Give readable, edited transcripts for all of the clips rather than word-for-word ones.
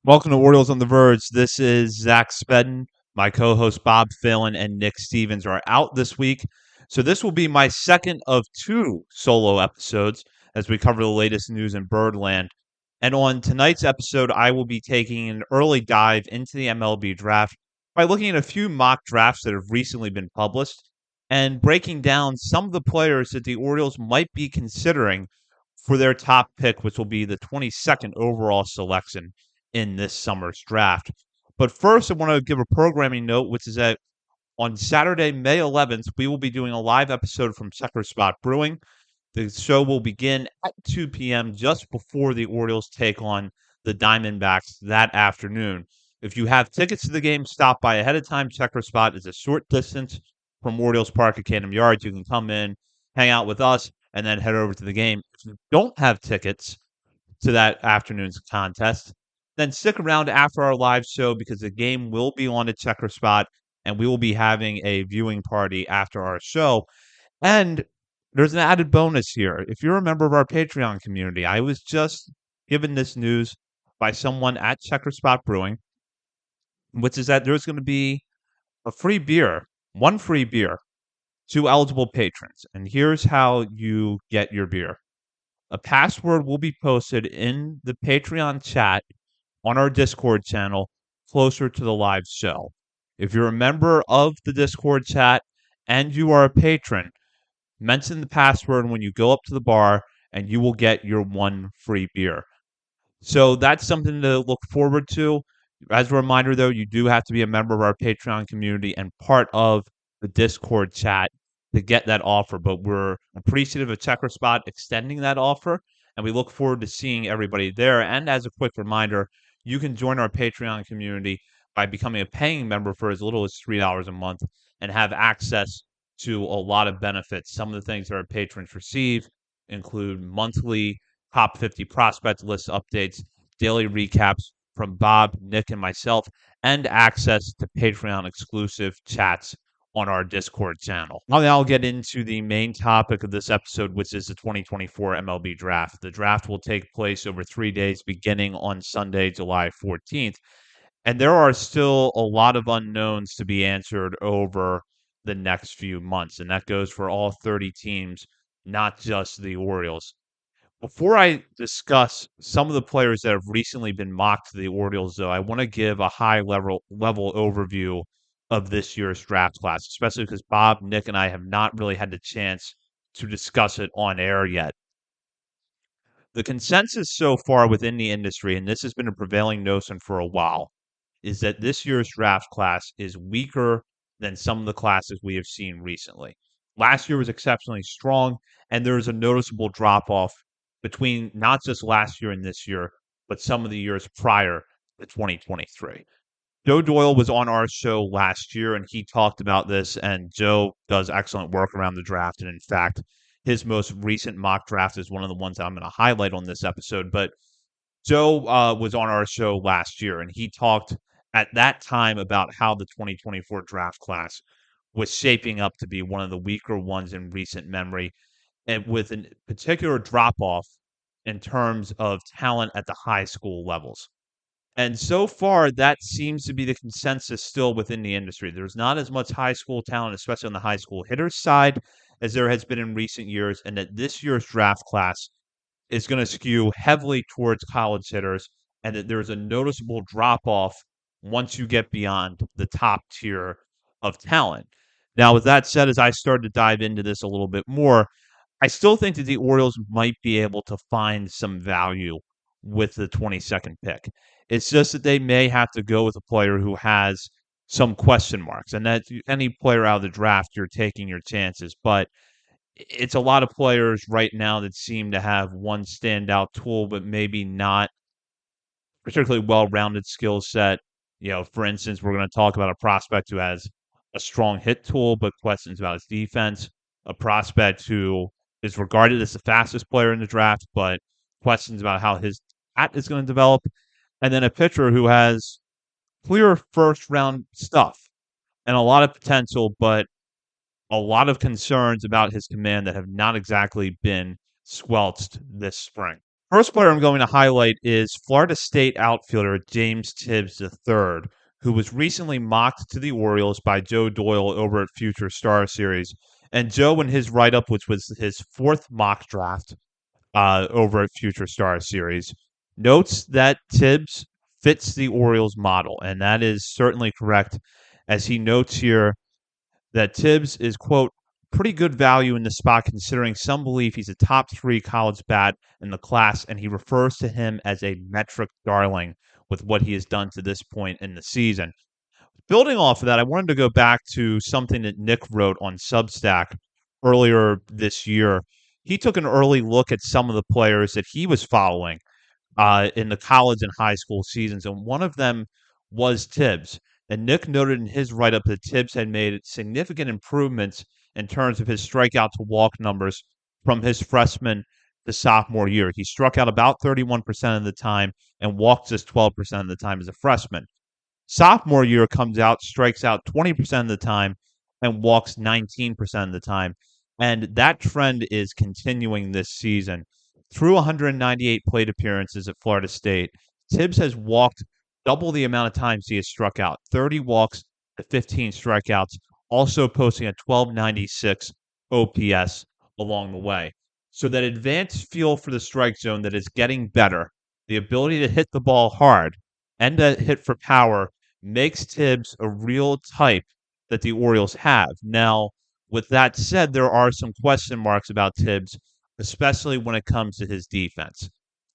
Welcome to Orioles on the Verge. This is Zach Spedden. My co-host Bob Phelan and Nick Stevens are out this week. So this will be my second of two solo episodes as we cover the latest news in Birdland. And on tonight's episode, I will be taking an early dive into the MLB draft by looking at a few mock drafts that have recently been published and breaking down some of the players that the Orioles might be considering for their top pick, which will be the 22nd overall selection in this summer's draft. But first, I want to give a programming note, which is that on Saturday, May 11th, we will be doing a live episode from Checker Spot Brewing. The show will begin at 2 p.m. just before the Orioles take on the Diamondbacks that afternoon. If you have tickets to the game, stop by ahead of time. Checker Spot is a short distance from Orioles Park at Camden Yards. You can come in, hang out with us, and then head over to the game. If you don't have tickets to that afternoon's contest, then stick around after our live show because the game will be on a Checker Spot and we will be having a viewing party after our show. And there's an added bonus here. If you're a member of our Patreon community, I was just given this news by someone at Checker Spot Brewing, which is that there's going to be a free beer, one free beer to eligible patrons. And here's how you get your beer. A password will be posted in the Patreon chat on our Discord channel closer to the live show. If you're a member of the Discord chat and you are a patron, mention the password when you go up to the bar and you will get your one free beer. So that's something to look forward to. As a reminder, though, you do have to be a member of our Patreon community and part of the Discord chat to get that offer. But we're appreciative of Checker Spot extending that offer, and we look forward to seeing everybody there. And as a quick reminder, you can join our Patreon community by becoming a paying member for as little as $3 a month and have access to a lot of benefits. Some of the things that our patrons receive include monthly top 50 prospect list updates, daily recaps from Bob, Nick, and myself, and access to Patreon exclusive chats on our Discord channel. Now I'll get into the main topic of this episode, which is the 2024 MLB draft. The draft will take place over 3 days, beginning on Sunday, July 14th. And there are still a lot of unknowns to be answered over the next few months. And that goes for all 30 teams, not just the Orioles. Before I discuss some of the players that have recently been mocked to the Orioles, though, I want to give a high level overview of this year's draft class, especially because Bob, Nick, and I have not really had the chance to discuss it on air yet. The consensus so far within the industry, and this has been a prevailing notion for a while, is that this year's draft class is weaker than some of the classes we have seen recently. Last year was exceptionally strong, and there is a noticeable drop off between not just last year and this year, but some of the years prior to 2023. Joe Doyle was on our show last year, and he talked about this. And Joe does excellent work around the draft. And in fact, his most recent mock draft is one of the ones that I'm going to highlight on this episode. But Joe was on our show last year, and he talked at that time about how the 2024 draft class was shaping up to be one of the weaker ones in recent memory, and with a particular drop off in terms of talent at the high school levels. And so far, that seems to be the consensus still within the industry. There's not as much high school talent, especially on the high school hitters side, as there has been in recent years, and that this year's draft class is going to skew heavily towards college hitters, and that there's a noticeable drop off once you get beyond the top tier of talent. Now, with that said, as I started to dive into this a little bit more, I still think that the Orioles might be able to find some value with the 22nd pick. It's just that they may have to go with a player who has some question marks, and that any player out of the draft, you're taking your chances. But it's a lot of players right now that seem to have one standout tool, but maybe not particularly well-rounded skill set. For instance, we're going to talk about a prospect who has a strong hit tool, but questions about his defense. A prospect who is regarded as the fastest player in the draft, but questions about how his bat is going to develop. And then a pitcher who has clear first-round stuff and a lot of potential, but a lot of concerns about his command that have not exactly been squelched this spring. First player I'm going to highlight is Florida State outfielder James Tibbs III, who was recently mocked to the Orioles by Joe Doyle over at Future Star Series. And Joe, in his write up, which was his fourth mock draft over at Future Star Series, notes that Tibbs fits the Orioles model. And that is certainly correct, as he notes here that Tibbs is, quote, pretty good value in the spot considering some believe he's a top three college bat in the class, and he refers to him as a metric darling with what he has done to this point in the season. Building off of that, I wanted to go back to something that Nick wrote on Substack earlier this year. He took an early look at some of the players that he was following in the college and high school seasons, and one of them was Tibbs. And Nick noted in his write up that Tibbs had made significant improvements in terms of his strikeout to walk numbers from his freshman to sophomore year. He struck out about 31% of the time and walked just 12% of the time as a freshman. Sophomore year comes out, strikes out 20% of the time, and walks 19% of the time. And that trend is continuing this season. Through 198 plate appearances at Florida State, Tibbs has walked double the amount of times he has struck out, 30 walks to 15 strikeouts, also posting a 1296 OPS along the way. So that advanced feel for the strike zone that is getting better, the ability to hit the ball hard and to hit for power makes Tibbs a real type that the Orioles have. Now, with that said, there are some question marks about Tibbs, especially when it comes to his defense.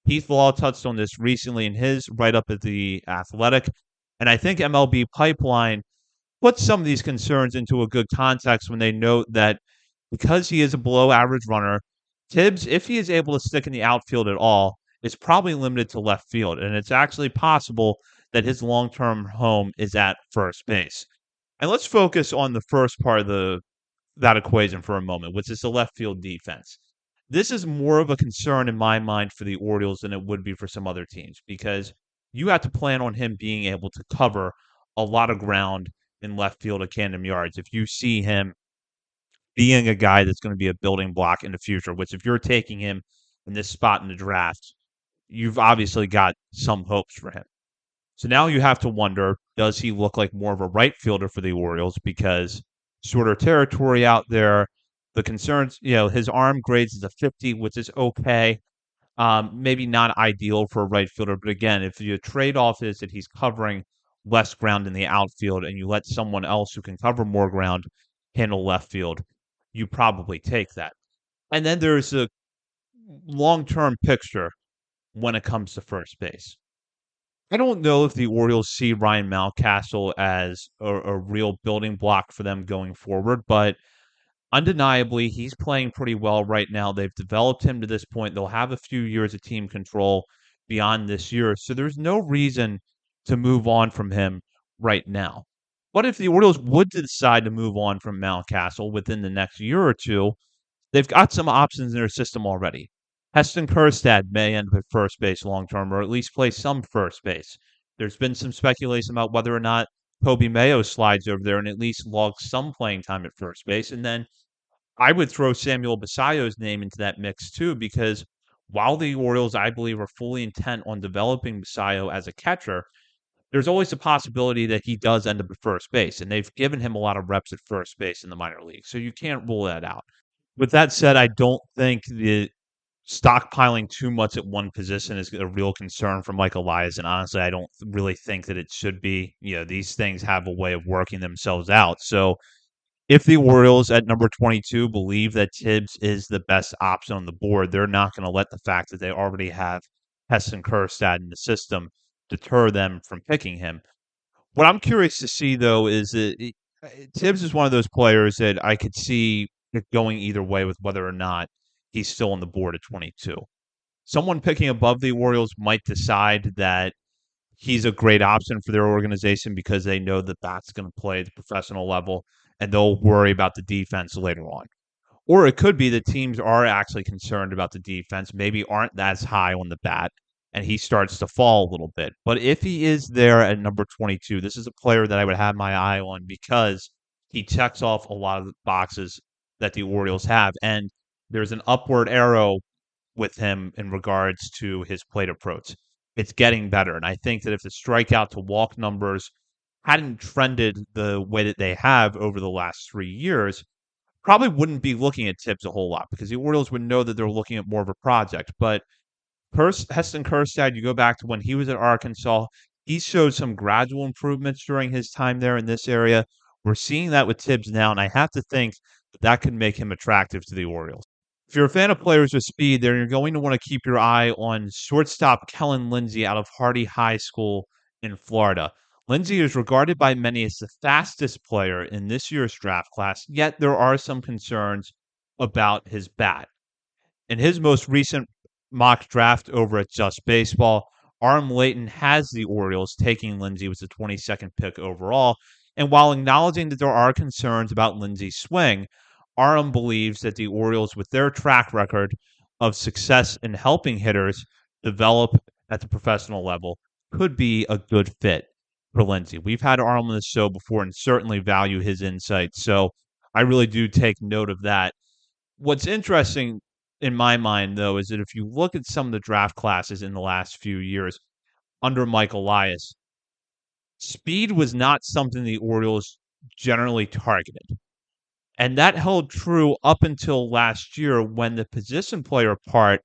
Heath Law touched on this recently in his write up at The Athletic, and I think MLB Pipeline puts some of these concerns into a good context when they note that because he is a below average runner, Tibbs, if he is able to stick in the outfield at all, is probably limited to left field. And it's actually possible that his long term home is at first base. And let's focus on the first part of that equation for a moment, which is the left field defense. This is more of a concern in my mind for the Orioles than it would be for some other teams because you have to plan on him being able to cover a lot of ground in left field at Camden Yards. If you see him being a guy that's going to be a building block in the future, which if you're taking him in this spot in the draft, you've obviously got some hopes for him. So now you have to wonder, does he look like more of a right fielder for the Orioles? Because shorter territory out there, the concerns, his arm grades is a 50, which is okay. Maybe not ideal for a right fielder, but again, if your trade-off is that he's covering less ground in the outfield and you let someone else who can cover more ground handle left field, you probably take that. And then there's a long-term picture when it comes to first base. I don't know if the Orioles see Ryan Mountcastle as a real building block for them going forward, but undeniably, he's playing pretty well right now. They've developed him to this point. They'll have a few years of team control beyond this year, so there's no reason to move on from him right now. But if the Orioles would decide to move on from Mountcastle within the next year or two, they've got some options in their system already. Heston Kjerstad may end up at first base long term, or at least play some first base. There's been some speculation about whether or not Kobe Mayo slides over there and at least logs some playing time at first base. And then I would throw Samuel Basallo's name into that mix too, because while the Orioles, I believe, are fully intent on developing Basallo as a catcher, there's always the possibility that he does end up at first base, and they've given him a lot of reps at first base in the minor league, so you can't rule that out. With that said, I don't think the stockpiling too much at one position is a real concern for Mike Elias, and honestly, I don't really think that it should be. These things have a way of working themselves out. So if the Orioles at number 22 believe that Tibbs is the best option on the board, they're not going to let the fact that they already have Heston Kjerstad in the system deter them from picking him. What I'm curious to see, though, is that Tibbs is one of those players that I could see it going either way with whether or not he's still on the board at 22. Someone picking above the Orioles might decide that he's a great option for their organization because they know that that's going to play at the professional level and they'll worry about the defense later on. Or it could be that teams are actually concerned about the defense, maybe aren't as high on the bat, and he starts to fall a little bit. But if he is there at number 22, this is a player that I would have my eye on because he checks off a lot of the boxes that the Orioles have. And there's an upward arrow with him in regards to his plate approach. It's getting better. And I think that if the strikeout to walk numbers hadn't trended the way that they have over the last 3 years, probably wouldn't be looking at Tibbs a whole lot because the Orioles would know that they're looking at more of a project. But Heston Kjerstad, you go back to when he was at Arkansas, he showed some gradual improvements during his time there in this area. We're seeing that with Tibbs now, and I have to think that that could make him attractive to the Orioles. If you're a fan of players with speed, then you're going to want to keep your eye on shortstop Kellen Lindsey out of Hardy High School in Florida. Lindsey is regarded by many as the fastest player in this year's draft class, yet there are some concerns about his bat. In his most recent mock draft over at Just Baseball, Aram Leighton has the Orioles taking Lindsey with the 22nd pick overall. And while acknowledging that there are concerns about Lindsey's swing, Aram believes that the Orioles, with their track record of success in helping hitters develop at the professional level, could be a good fit for Lindsey. We've had Aram on the show before and certainly value his insights. So I really do take note of that. What's interesting in my mind, though, is that if you look at some of the draft classes in the last few years under Mike Elias, speed was not something the Orioles generally targeted. And that held true up until last year when the position player part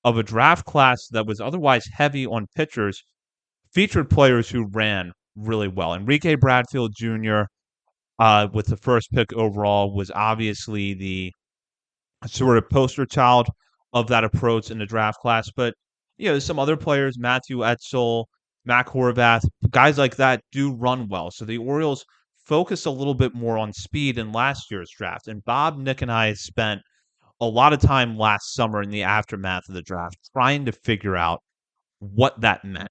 of a draft class that was otherwise heavy on pitchers featured players who ran really well. Enrique Bradfield Jr., with the first pick overall, was obviously the sort of poster child of that approach in the draft class. But some other players, Matthew Etzel, Mac Horvath, guys like that do run well. So the Orioles focus a little bit more on speed in last year's draft. And Bob, Nick, and I spent a lot of time last summer in the aftermath of the draft trying to figure out what that meant.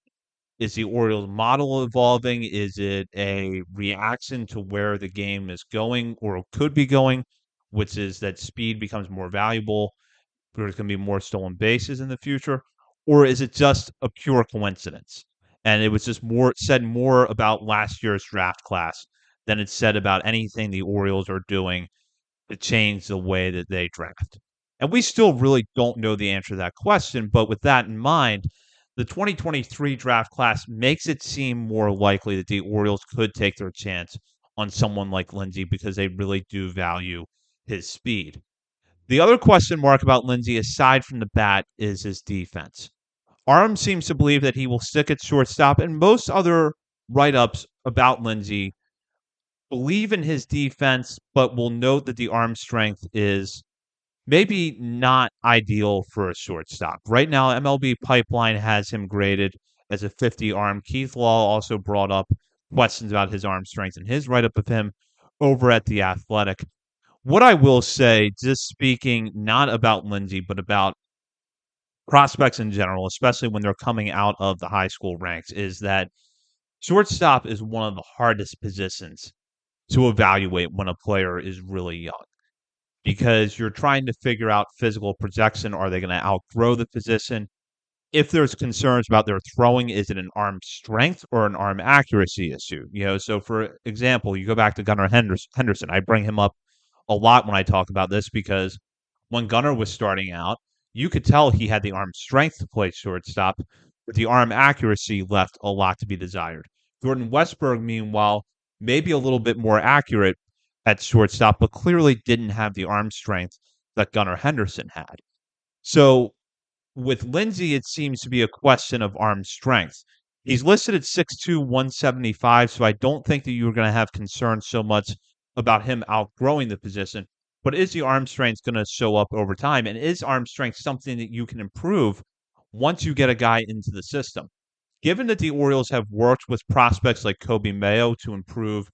Is the Orioles model evolving? Is it a reaction to where the game is going or could be going, which is that speed becomes more valuable? There's going to be more stolen bases in the future, or is it just a pure coincidence? And it was just more about last year's draft class than it said about anything the Orioles are doing to change the way that they draft. And we still really don't know the answer to that question. But with that in mind, the 2023 draft class makes it seem more likely that the Orioles could take their chance on someone like Lindsey because they really do value his speed. The other question mark about Lindsey, aside from the bat, is his defense. Aram seems to believe that he will stick at shortstop, and most other write ups about Lindsey believe in his defense, but will note that the arm strength is maybe not ideal for a shortstop. Right now, MLB Pipeline has him graded as a 50 arm. Keith Law also brought up questions about his arm strength in his write up of him over at The Athletic. What I will say, just speaking not about Lindsey, but about prospects in general, especially when they're coming out of the high school ranks, is that shortstop is one of the hardest positions to evaluate when a player is really young because you're trying to figure out physical projection. Are they going to outgrow the position? If there's concerns about their throwing, is it an arm strength or an arm accuracy issue? So for example, you go back to Gunnar Henderson. I bring him up a lot when I talk about this because when Gunnar was starting out, you could tell he had the arm strength to play shortstop, but the arm accuracy left a lot to be desired. Jordan Westberg, meanwhile, maybe a little bit more accurate at shortstop, but clearly didn't have the arm strength that Gunnar Henderson had. So with Lindsey, it seems to be a question of arm strength. He's listed at 6'2", 175, so I don't think that you're going to have concerns so much about him outgrowing the position. But is the arm strength going to show up over time? And is arm strength something that you can improve once you get a guy into the system? Given that the Orioles have worked with prospects like Kobe Mayo to improve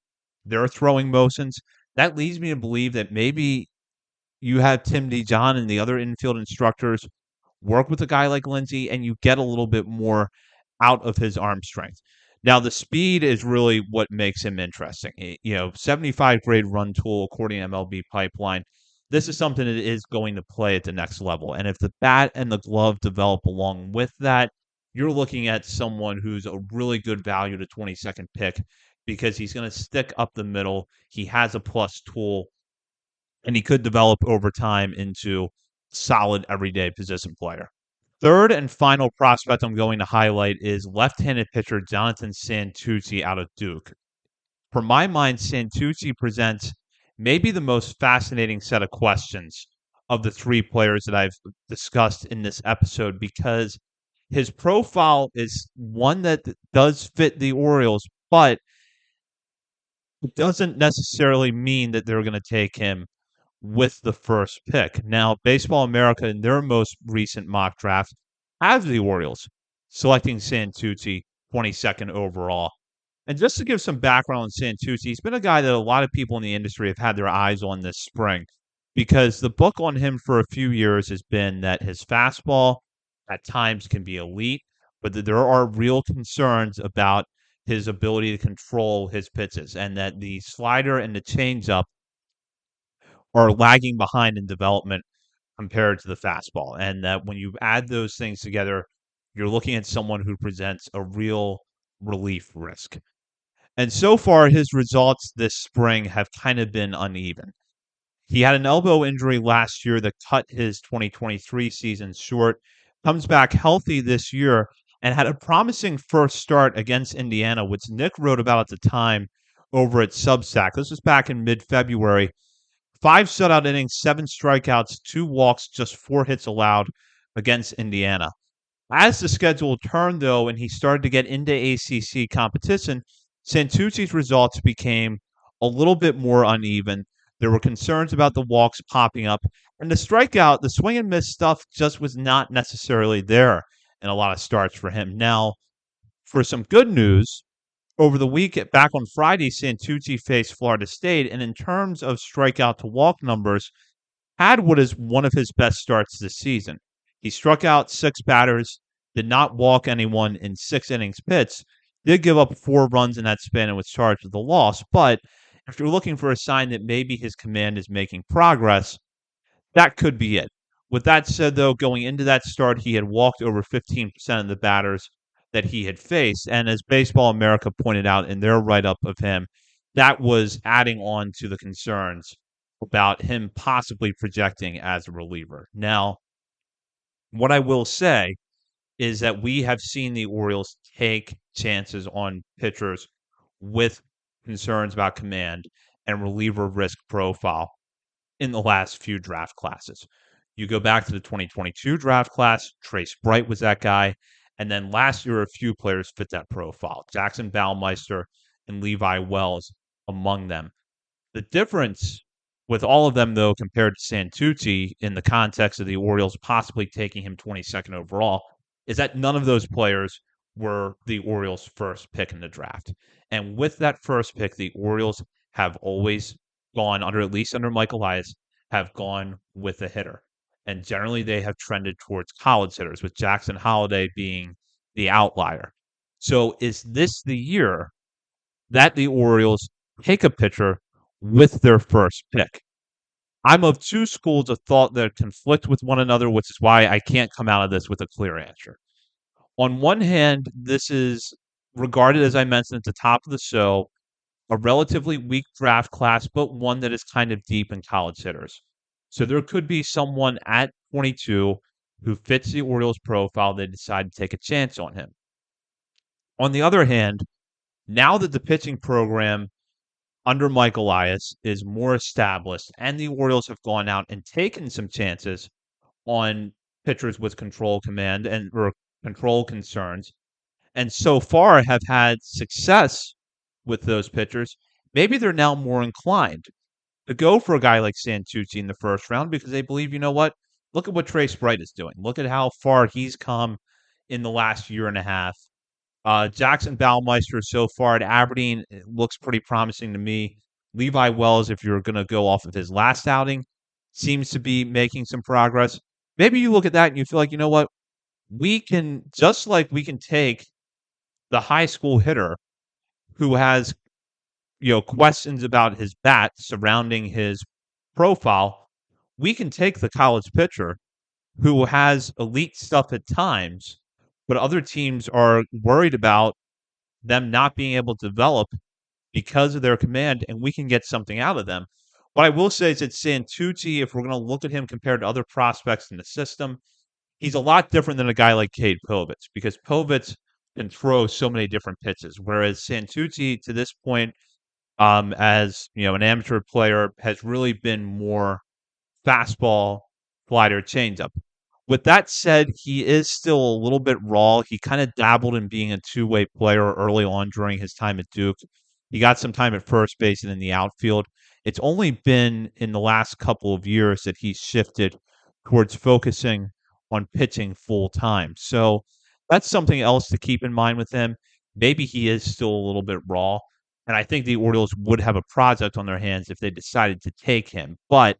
their throwing motions, that leads me to believe that maybe you have Tim DeJohn and the other infield instructors work with a guy like Lindsey, and you get a little bit more out of his arm strength. Now, the speed is really what makes him interesting. 75 grade run tool, according to MLB Pipeline. This is something that is going to play at the next level. And if the bat and the glove develop along with that, you're looking at someone who's a really good value to 22nd pick because he's going to stick up the middle. He has a plus tool, and he could develop over time into solid everyday position player. Third and final prospect I'm going to highlight is left-handed pitcher Jonathan Santucci out of Duke. For my mind, Santucci presents maybe the most fascinating set of questions of the three players that I've discussed in this episode because his profile is one that does fit the Orioles, but it doesn't necessarily mean that they're going to take him with the first pick. Now, Baseball America, in their most recent mock draft, has the Orioles selecting Santucci 22nd overall. And just to give some background on Santucci, he's been a guy that a lot of people in the industry have had their eyes on this spring because the book on him for a few years has been that his fastball at times can be elite, but that there are real concerns about his ability to control his pitches and that the slider and the changeup are lagging behind in development compared to the fastball. And that when you add those things together, you're looking at someone who presents a real relief risk. And so far, his results this spring have kind of been uneven. He had an elbow injury last year that cut his 2023 season short, comes back healthy this year, and had a promising first start against Indiana, which Nick wrote about at the time over at Substack. This was back in mid February. 5 shutout innings, 7 strikeouts, 2 walks, just 4 hits allowed against Indiana. As the schedule turned, though, and he started to get into ACC competition, Santucci's results became a little bit more uneven. There were concerns about the walks popping up, and the strikeout, the swing and miss stuff just was not necessarily there in a lot of starts for him. Now, for some good news, over the week, back on Friday, Santucci faced Florida State, and in terms of strikeout to walk numbers, had what is one of his best starts this season. He struck out 6 batters, did not walk anyone in 6 innings pitched, did give up 4 runs in that span and was charged with a loss. But if you're looking for a sign that maybe his command is making progress, that could be it. With that said, though, going into that start, he had walked over 15% of the batters that he had faced. And as Baseball America pointed out in their write up of him, that was adding on to the concerns about him possibly projecting as a reliever. Now, what I will say is that we have seen the Orioles take chances on pitchers with concerns about command and reliever risk profile in the last few draft classes. You go back to the 2022 draft class, Trace Bright was that guy. And then last year, a few players fit that profile. Jackson Baumeister and Levi Wells among them. The difference with all of them, though, compared to Santucci in the context of the Orioles possibly taking him 22nd overall, is that none of those players were the Orioles' first pick in the draft. And with that first pick, the Orioles have always gone under, at least under Michael Elias, have gone with a hitter. And generally they have trended towards college hitters, with Jackson Holliday being the outlier. So is this the year that the Orioles take a pitcher with their first pick? I'm of two schools of thought that conflict with one another, which is why I can't come out of this with a clear answer. On one hand, this is regarded, as I mentioned at the top of the show, a relatively weak draft class, but one that is kind of deep in college hitters. So there could be someone at 22 who fits the Orioles profile. They decide to take a chance on him. On the other hand, now that the pitching program under Mike Elias is more established, and the Orioles have gone out and taken some chances on pitchers with control command and or control concerns, and so far have had success with those pitchers. Maybe they're now more inclined to go for a guy like Santucci in the first round because they believe, you know what? Look at what Trace Bright is doing. Look at how far he's come in the last year and a half. Jackson Baumeister so far at Aberdeen looks pretty promising to me. Levi Wells, if you're going to go off of his last outing, seems to be making some progress. Maybe you look at that and you feel like, you know what? We can, just like we can take the high school hitter who has, questions about his bat surrounding his profile, we can take the college pitcher who has elite stuff at times, but other teams are worried about them not being able to develop because of their command, and we can get something out of them. What I will say is that Santucci, if we're going to look at him compared to other prospects in the system, he's a lot different than a guy like Cade Povich because Povich can throw so many different pitches, whereas Santucci, to this point, as an amateur player, has really been more fastball, slider, changeup. With that said, he is still a little bit raw. He kind of dabbled in being a two-way player early on during his time at Duke. He got some time at first base and in the outfield. It's only been in the last couple of years that he's shifted towards focusing on pitching full time. So that's something else to keep in mind with him. Maybe he is still a little bit raw, and I think the Orioles would have a project on their hands if they decided to take him. But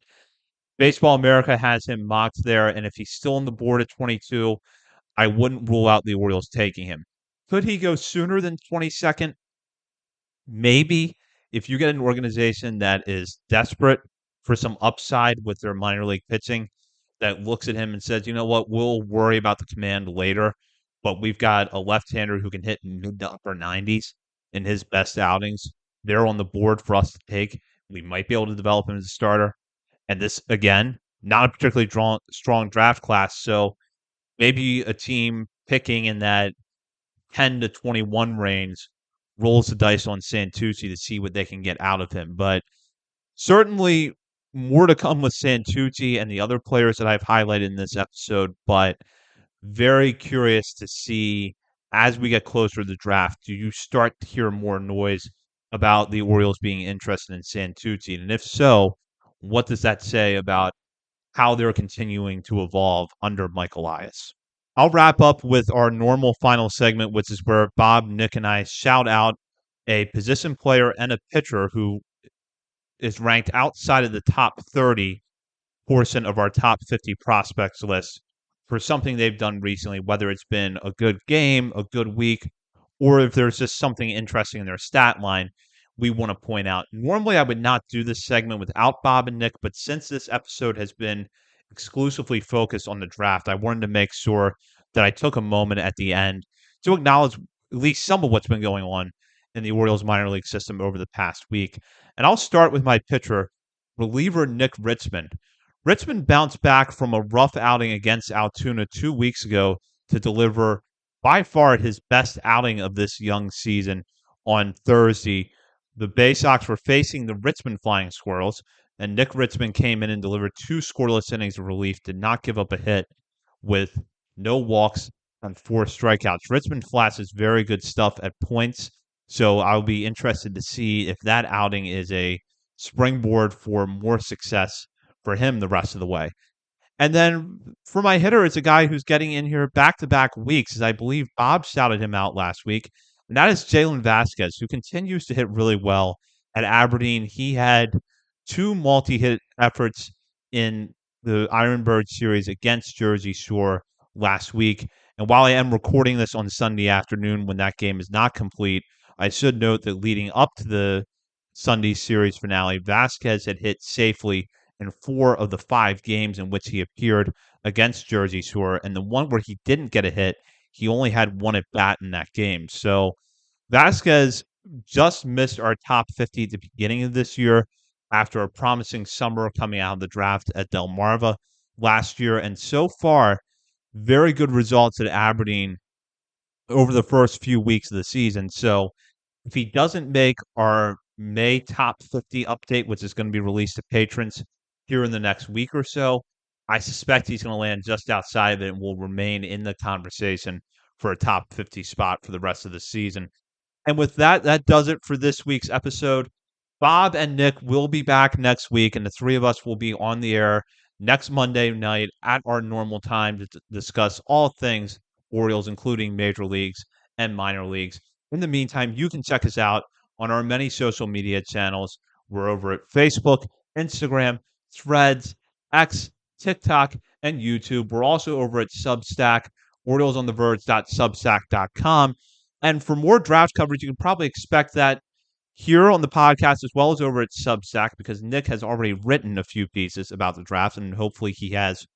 Baseball America has him mocked there, and if he's still on the board at 22, I wouldn't rule out the Orioles taking him. Could he go sooner than 22nd? Maybe. If you get an organization that is desperate for some upside with their minor league pitching, that looks at him and says, you know what, we'll worry about the command later, but we've got a left-hander who can hit mid to upper 90s in his best outings. They're on the board for us to take. We might be able to develop him as a starter. And this, again, not a particularly strong draft class. So maybe a team picking in that 10 to 21 range rolls the dice on Santucci to see what they can get out of him. But certainly more to come with Santucci and the other players that I've highlighted in this episode. But very curious to see as we get closer to the draft, do you start to hear more noise about the Orioles being interested in Santucci? And if so, what does that say about how they're continuing to evolve under Mike Elias? I'll wrap up with our normal final segment, which is where Bob, Nick, and I shout out a position player and a pitcher who is ranked outside of the top 30 portion of our top 50 prospects list for something they've done recently, whether it's been a good game, a good week, or if there's just something interesting in their stat line we want to point out. Normally, I would not do this segment without Bob and Nick, but since this episode has been exclusively focused on the draft, I wanted to make sure that I took a moment at the end to acknowledge at least some of what's been going on in the Orioles minor league system over the past week. And I'll start with my pitcher, reliever Nick Richmond. Richmond bounced back from a rough outing against Altoona 2 weeks ago to deliver by far his best outing of this young season on Thursday. The Bay Sox were facing the Richmond Flying Squirrels, and Nick Richmond came in and delivered two scoreless innings of relief, did not give up a hit with no walks and four strikeouts. Richmond flashes very good stuff at points, so I'll be interested to see if that outing is a springboard for more success for him the rest of the way. And then for my hitter, it's a guy who's getting in here back to back weeks, as I believe Bob shouted him out last week. And that is Jalen Vasquez, who continues to hit really well at Aberdeen. He had two multi hit efforts in the Ironbird series against Jersey Shore last week. And while I am recording this on Sunday afternoon when that game is not complete, I should note that leading up to the Sunday series finale, Vasquez had hit safely in 4 of the 5 games in which he appeared against Jersey Shore. And the one where he didn't get a hit, he only had one at bat in that game. So Vasquez just missed our top 50 at the beginning of this year after a promising summer coming out of the draft at Delmarva last year. And so far, very good results at Aberdeen over the first few weeks of the season. So if he doesn't make our May top 50 update, which is going to be released to patrons here in the next week or so, I suspect he's going to land just outside of it and will remain in the conversation for a top 50 spot for the rest of the season. And with that, that does it for this week's episode. Bob and Nick will be back next week, and the three of us will be on the air next Monday night at our normal time to discuss all things Orioles, including major leagues and minor leagues. In the meantime, you can check us out on our many social media channels. We're over at Facebook, Instagram, Threads, X, TikTok, and YouTube. We're also over at Substack, OriolesOnTheVerge.substack.com. And for more draft coverage, you can probably expect that here on the podcast as well as over at Substack because Nick has already written a few pieces about the draft and hopefully he has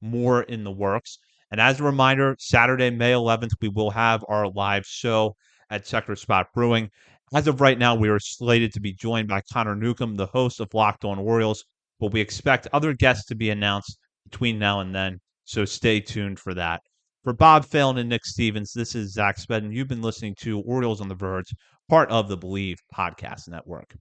more in the works. And as a reminder, Saturday, May 11th, we will have our live show at Checker Spot Brewing. As of right now, we are slated to be joined by Connor Newcomb, the host of Locked On Orioles, but we expect other guests to be announced between now and then, so stay tuned for that. For Bob Phelan and Nick Stevens, this is Zach Spedden. You've been listening to Orioles on the Verge, part of the Believe Podcast Network.